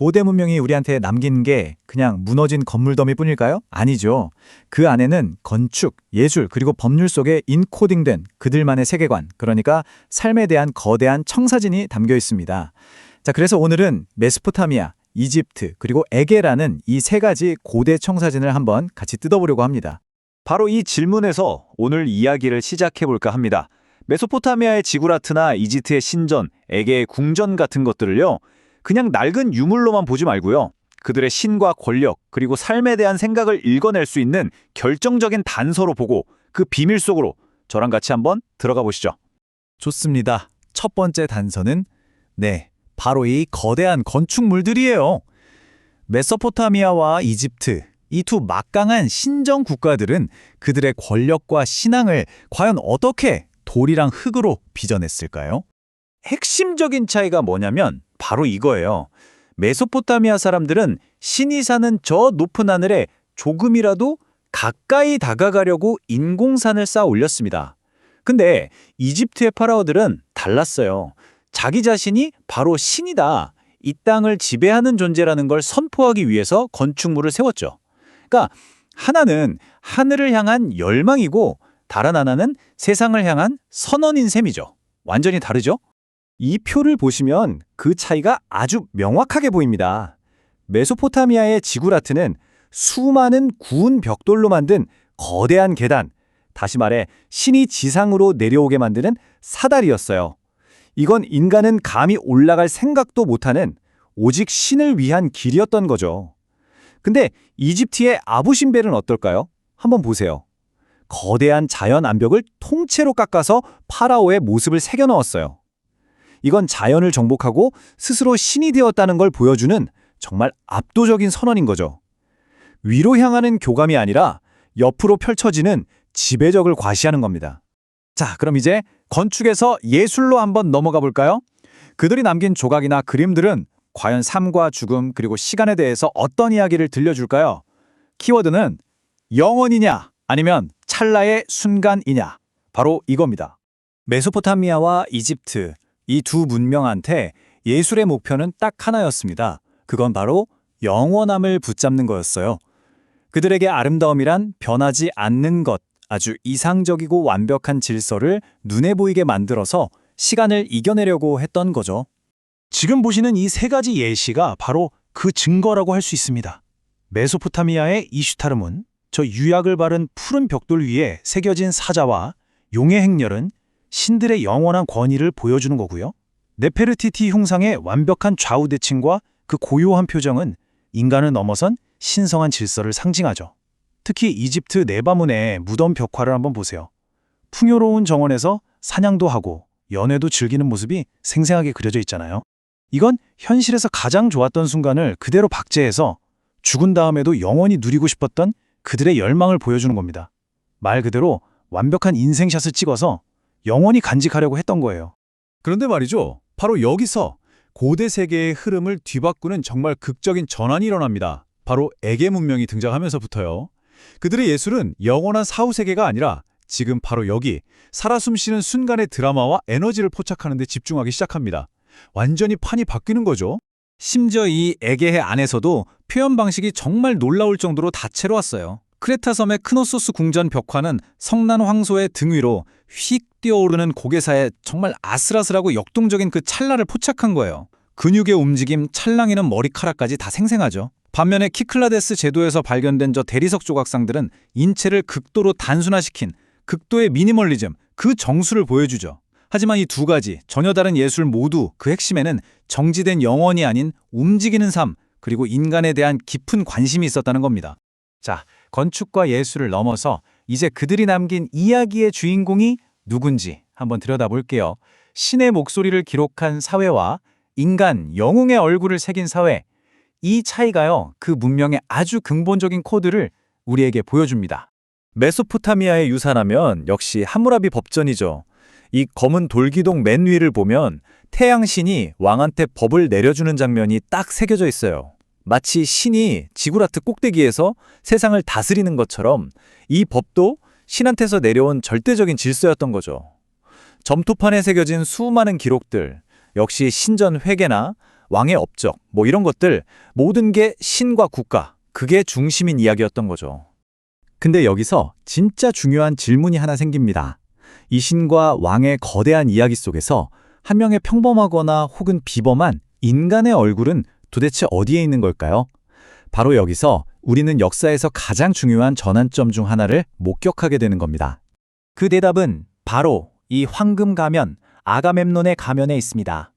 고대 문명이 우리한테 남긴 게 그냥 무너진 건물 더미뿐일까요? 아니죠. 그 안에는 건축, 예술, 그리고 법률 속에 인코딩된 그들만의 세계관, 그러니까 삶에 대한 거대한 청사진이 담겨 있습니다. 자, 그래서 오늘은 메소포타미아, 이집트, 그리고 에게라는 이 세 가지 고대 청사진을 한번 같이 뜯어보려고 합니다. 바로 이 질문에서 오늘 이야기를 시작해볼까 합니다. 메소포타미아의 지구라트나 이집트의 신전, 에게의 궁전 같은 것들을요, 그냥 낡은 유물로만 보지 말고요. 그들의 신과 권력, 그리고 삶에 대한 생각을 읽어낼 수 있는 결정적인 단서로 보고 그 비밀 속으로 저랑 같이 한번 들어가 보시죠. 좋습니다. 첫 번째 단서는 바로 이 거대한 건축물들이에요. 메소포타미아와 이집트, 이 두 막강한 신정 국가들은 그들의 권력과 신앙을 과연 어떻게 돌이랑 흙으로 빚어냈을까요? 핵심적인 차이가 뭐냐면 바로 이거예요. 메소포타미아 사람들은 신이 사는 저 높은 하늘에 조금이라도 가까이 다가가려고 인공산을 쌓아 올렸습니다. 근데 이집트의 파라오들은 달랐어요. 자기 자신이 바로 신이다, 이 땅을 지배하는 존재라는 걸 선포하기 위해서 건축물을 세웠죠. 그러니까 하나는 하늘을 향한 열망이고 다른 하나는 세상을 향한 선언인 셈이죠. 완전히 다르죠? 이 표를 보시면 그 차이가 아주 명확하게 보입니다. 메소포타미아의 지구라트는 수많은 구운 벽돌로 만든 거대한 계단, 다시 말해 신이 지상으로 내려오게 만드는 사다리였어요. 이건 인간은 감히 올라갈 생각도 못하는 오직 신을 위한 길이었던 거죠. 근데 이집트의 아부신벨은 어떨까요? 한번 보세요. 거대한 자연 암벽을 통째로 깎아서 파라오의 모습을 새겨 넣었어요. 이건 자연을 정복하고 스스로 신이 되었다는 걸 보여주는 정말 압도적인 선언인 거죠. 위로 향하는 교감이 아니라 옆으로 펼쳐지는 지배적을 과시하는 겁니다. 자, 그럼 이제 건축에서 예술로 한번 넘어가 볼까요? 그들이 남긴 조각이나 그림들은 과연 삶과 죽음 그리고 시간에 대해서 어떤 이야기를 들려줄까요? 키워드는 영원이냐 아니면 찰나의 순간이냐, 바로 이겁니다. 메소포타미아와 이집트, 이 두 문명한테 예술의 목표는 딱 하나였습니다. 그건 바로 영원함을 붙잡는 거였어요. 그들에게 아름다움이란 변하지 않는 것, 아주 이상적이고 완벽한 질서를 눈에 보이게 만들어서 시간을 이겨내려고 했던 거죠. 지금 보시는 이 세 가지 예시가 바로 그 증거라고 할 수 있습니다. 메소포타미아의 이슈타르문, 저 유약을 바른 푸른 벽돌 위에 새겨진 사자와 용의 행렬은 신들의 영원한 권위를 보여주는 거고요. 네페르티티 흉상의 완벽한 좌우대칭과 그 고요한 표정은 인간을 넘어선 신성한 질서를 상징하죠. 특히 이집트 네바문의 무덤 벽화를 한번 보세요. 풍요로운 정원에서 사냥도 하고 연애도 즐기는 모습이 생생하게 그려져 있잖아요. 이건 현실에서 가장 좋았던 순간을 그대로 박제해서 죽은 다음에도 영원히 누리고 싶었던 그들의 열망을 보여주는 겁니다. 말 그대로 완벽한 인생샷을 찍어서 영원히 간직하려고 했던 거예요. 그런데 말이죠. 바로 여기서 고대 세계의 흐름을 뒤바꾸는 정말 극적인 전환이 일어납니다. 바로 에게 문명이 등장하면서부터요. 그들의 예술은 영원한 사후세계가 아니라 지금 바로 여기 살아 숨쉬는 순간의 드라마와 에너지를 포착하는 데 집중하기 시작합니다. 완전히 판이 바뀌는 거죠. 심지어 이 에게해 안에서도 표현 방식이 정말 놀라울 정도로 다채로웠어요. 크레타 섬의 크노소스 궁전 벽화는 성난 황소의 등 위로 휙 뛰어오르는 고개사에 정말 아슬아슬하고 역동적인 그 찰나를 포착한 거예요. 근육의 움직임, 찰랑이는 머리카락까지 다 생생하죠. 반면에 키클라데스 제도에서 발견된 저 대리석 조각상들은 인체를 극도로 단순화시킨 극도의 미니멀리즘, 그 정수를 보여주죠. 하지만 이 두 가지 전혀 다른 예술 모두 그 핵심에는 정지된 영혼이 아닌 움직이는 삶, 그리고 인간에 대한 깊은 관심이 있었다는 겁니다. 자, 건축과 예술을 넘어서 이제 그들이 남긴 이야기의 주인공이 누군지 한번 들여다볼게요. 신의 목소리를 기록한 사회와 인간, 영웅의 얼굴을 새긴 사회, 이 차이가요, 그 문명의 아주 근본적인 코드를 우리에게 보여줍니다. 메소포타미아의 유산하면 역시 함무라비 법전이죠. 이 검은 돌기둥 맨 위를 보면 태양신이 왕한테 법을 내려주는 장면이 딱 새겨져 있어요. 마치 신이 지구라트 꼭대기에서 세상을 다스리는 것처럼 이 법도 신한테서 내려온 절대적인 질서였던 거죠. 점토판에 새겨진 수많은 기록들, 역시 신전 회계나 왕의 업적, 뭐 이런 것들 모든 게 신과 국가, 그게 중심인 이야기였던 거죠. 근데 여기서 진짜 중요한 질문이 하나 생깁니다. 이 신과 왕의 거대한 이야기 속에서 한 명의 평범하거나 혹은 비범한 인간의 얼굴은 도대체 어디에 있는 걸까요? 바로 여기서 우리는 역사에서 가장 중요한 전환점 중 하나를 목격하게 되는 겁니다. 그 대답은 바로 이 황금 가면, 아가멤논의 가면에 있습니다.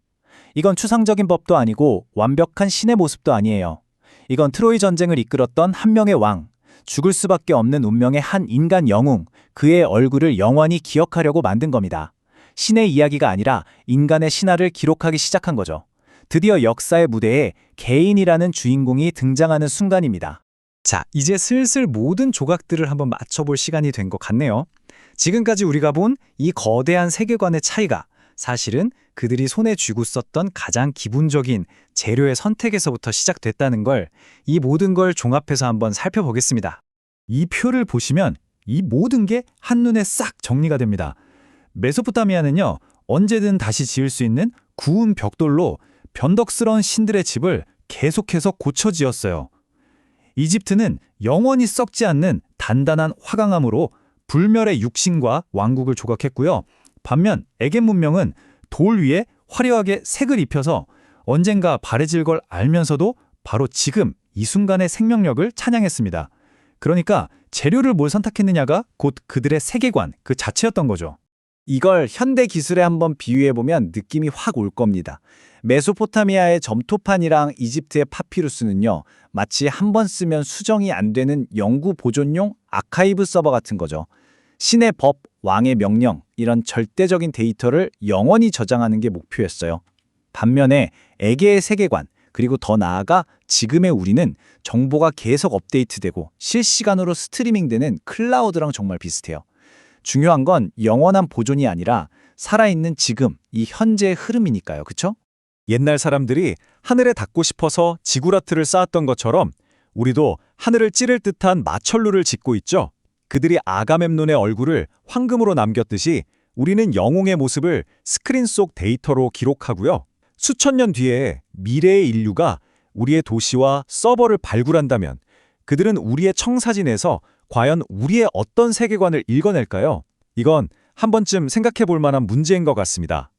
이건 추상적인 법도 아니고 완벽한 신의 모습도 아니에요. 이건 트로이 전쟁을 이끌었던 한 명의 왕, 죽을 수밖에 없는 운명의 한 인간 영웅, 그의 얼굴을 영원히 기억하려고 만든 겁니다. 신의 이야기가 아니라 인간의 신화를 기록하기 시작한 거죠. 드디어 역사의 무대에 개인이라는 주인공이 등장하는 순간입니다. 자, 이제 슬슬 모든 조각들을 한번 맞춰볼 시간이 된 것 같네요. 지금까지 우리가 본 이 거대한 세계관의 차이가 사실은 그들이 손에 쥐고 썼던 가장 기본적인 재료의 선택에서부터 시작됐다는 걸, 이 모든 걸 종합해서 한번 살펴보겠습니다. 이 표를 보시면 이 모든 게 한눈에 싹 정리가 됩니다. 메소포타미아는요, 언제든 다시 지을 수 있는 구운 벽돌로 변덕스러운 신들의 집을 계속해서 고쳐 지었어요. 이집트는 영원히 썩지 않는 단단한 화강암으로 불멸의 육신과 왕국을 조각했고요. 반면 에겐 문명은 돌 위에 화려하게 색을 입혀서 언젠가 바래질 걸 알면서도 바로 지금 이 순간의 생명력을 찬양했습니다. 그러니까 재료를 뭘 선택했느냐가 곧 그들의 세계관 그 자체였던 거죠. 이걸 현대 기술에 한번 비유해보면 느낌이 확 올 겁니다. 메소포타미아의 점토판이랑 이집트의 파피루스는요, 마치 한 번 쓰면 수정이 안 되는 영구 보존용 아카이브 서버 같은 거죠. 신의 법, 왕의 명령, 이런 절대적인 데이터를 영원히 저장하는 게 목표였어요. 반면에 에게의 세계관, 그리고 더 나아가 지금의 우리는 정보가 계속 업데이트되고 실시간으로 스트리밍되는 클라우드랑 정말 비슷해요. 중요한 건 영원한 보존이 아니라 살아있는 지금, 이 현재의 흐름이니까요. 그쵸? 옛날 사람들이 하늘에 닿고 싶어서 지구라트를 쌓았던 것처럼 우리도 하늘을 찌를 듯한 마철루를 짓고 있죠. 그들이 아가멤논의 얼굴을 황금으로 남겼듯이 우리는 영웅의 모습을 스크린 속 데이터로 기록하고요. 수천 년 뒤에 미래의 인류가 우리의 도시와 서버를 발굴한다면 그들은 우리의 청사진에서 과연 우리의 어떤 세계관을 읽어낼까요? 이건 한 번쯤 생각해 볼 만한 문제인 것 같습니다.